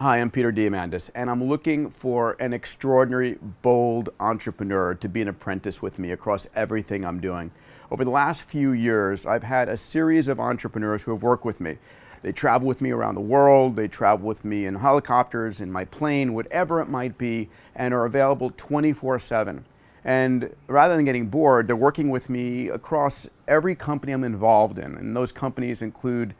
Hi, I'm Peter Diamandis, and I'm looking for an extraordinary, bold entrepreneur to be an apprentice with me across everything I'm doing. Over the last few years, I've had a series of entrepreneurs who have worked with me. They travel with me around the world, they travel with me in helicopters, in my plane, whatever it might be, and are available 24/7. And rather than getting bored, they're working with me across every company I'm involved in. And those companies include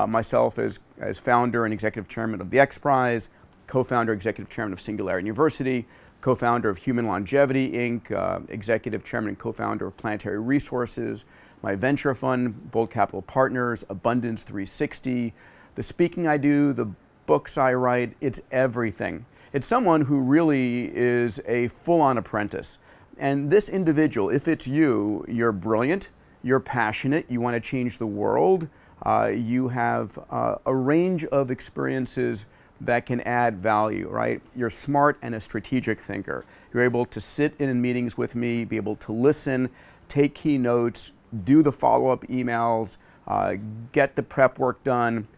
myself as founder and executive chairman of the X Prize, co-founder, executive chairman of Singularity University, co-founder of Human Longevity, Inc., executive chairman and co-founder of Planetary Resources, my venture fund, Bold Capital Partners, Abundance 360, the speaking I do, the books I write, it's everything. It's someone who really is a full-on apprentice. And this individual, if it's you, you're brilliant, you're passionate, you want to change the world, you have a range of experiences that can add value, right? You're smart and a strategic thinker. You're able to sit in meetings with me, be able to listen, take key notes, do the follow-up emails, get the prep work done.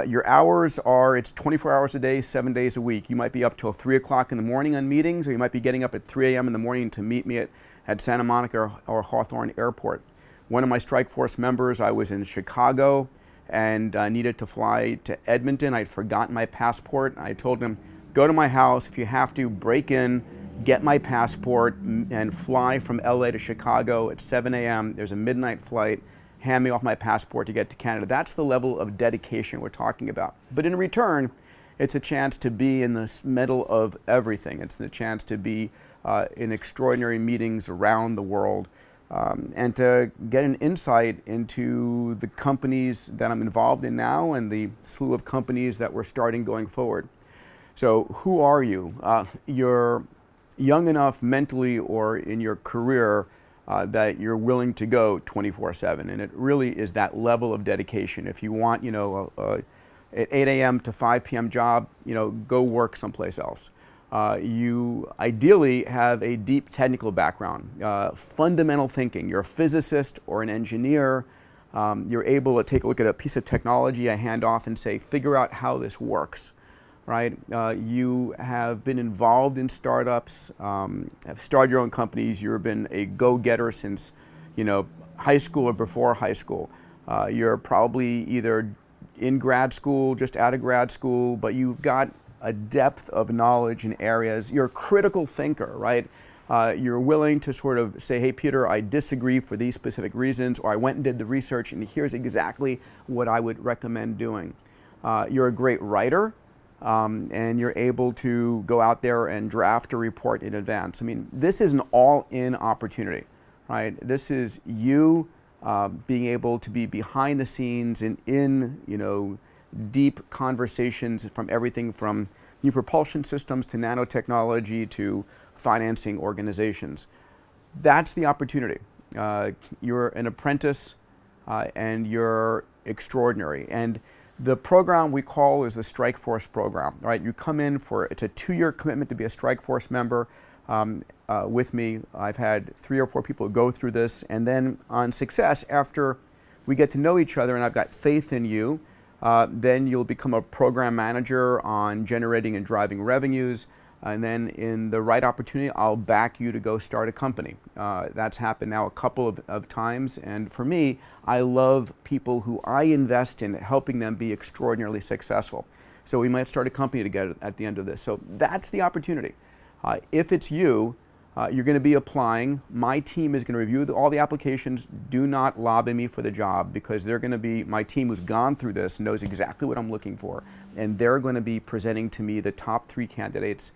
Your hours are, it's 24 hours a day, 7 days a week. You might be up till 3 o'clock in the morning on meetings, or you might be getting up at 3 a.m. in the morning to meet me at Santa Monica or Hawthorne Airport. One of my Strikeforce members, I was in Chicago and needed to fly to Edmonton. I'd forgotten my passport. I told him, go to my house. If you have to, break in, get my passport, and fly from LA to Chicago at 7 a.m. There's a midnight flight. Hand me off my passport to get to Canada. That's the level of dedication we're talking about. But in return, it's a chance to be in the middle of everything. It's a chance to be in extraordinary meetings around the world. And to get an insight into the companies that I'm involved in now and the slew of companies that we're starting going forward. So who are you? You're young enough mentally or in your career that you're willing to go 24/7. And it really is that level of dedication. If you want, at 8 a.m. to 5 p.m. job, go work someplace else. You ideally have a deep technical background, fundamental thinking. You're a physicist or an engineer. You're able to take a look at a piece of technology I hand off and say, figure out how this works, right? You have been involved in startups, have started your own companies. You've been a go-getter since, high school or before high school. You're probably either in grad school, just out of grad school, but you've got a depth of knowledge in areas. You're a critical thinker, right? You're willing to sort of say, hey, Peter, I disagree for these specific reasons, or I went and did the research and here's exactly what I would recommend doing. You're a great writer, and you're able to go out there and draft a report in advance. I mean, this is an all-in opportunity, right? This is you being able to be behind the scenes and in, deep conversations from everything from new propulsion systems to nanotechnology to financing organizations. That's the opportunity. You're an apprentice and you're extraordinary. And the program we call is the Strikeforce program, right? You come in it's a 2-year commitment to be a Strikeforce member with me. I've had 3 or 4 people go through this, and then on success, after we get to know each other and I've got faith in you, then you'll become a program manager on generating and driving revenues. And then in the right opportunity, I'll back you to go start a company. That's happened now a couple of times. And for me, I love people who I invest in, helping them be extraordinarily successful. So we might start a company together at the end of this. So that's the opportunity. If it's you, you're going to be applying. My team is going to review all the applications. Do not lobby me for the job, because they're going to be, my team who's gone through this knows exactly what I'm looking for. And they're going to be presenting to me the top 3 candidates.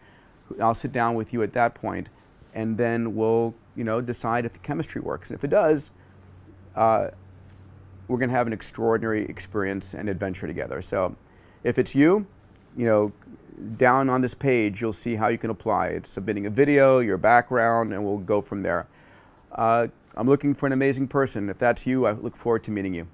I'll sit down with you at that point, and then we'll decide if the chemistry works. And if it does, we're going to have an extraordinary experience and adventure together. So if it's you, down on this page, you'll see how you can apply. It's submitting a video, your background, and we'll go from there. I'm looking for an amazing person. If that's you, I look forward to meeting you.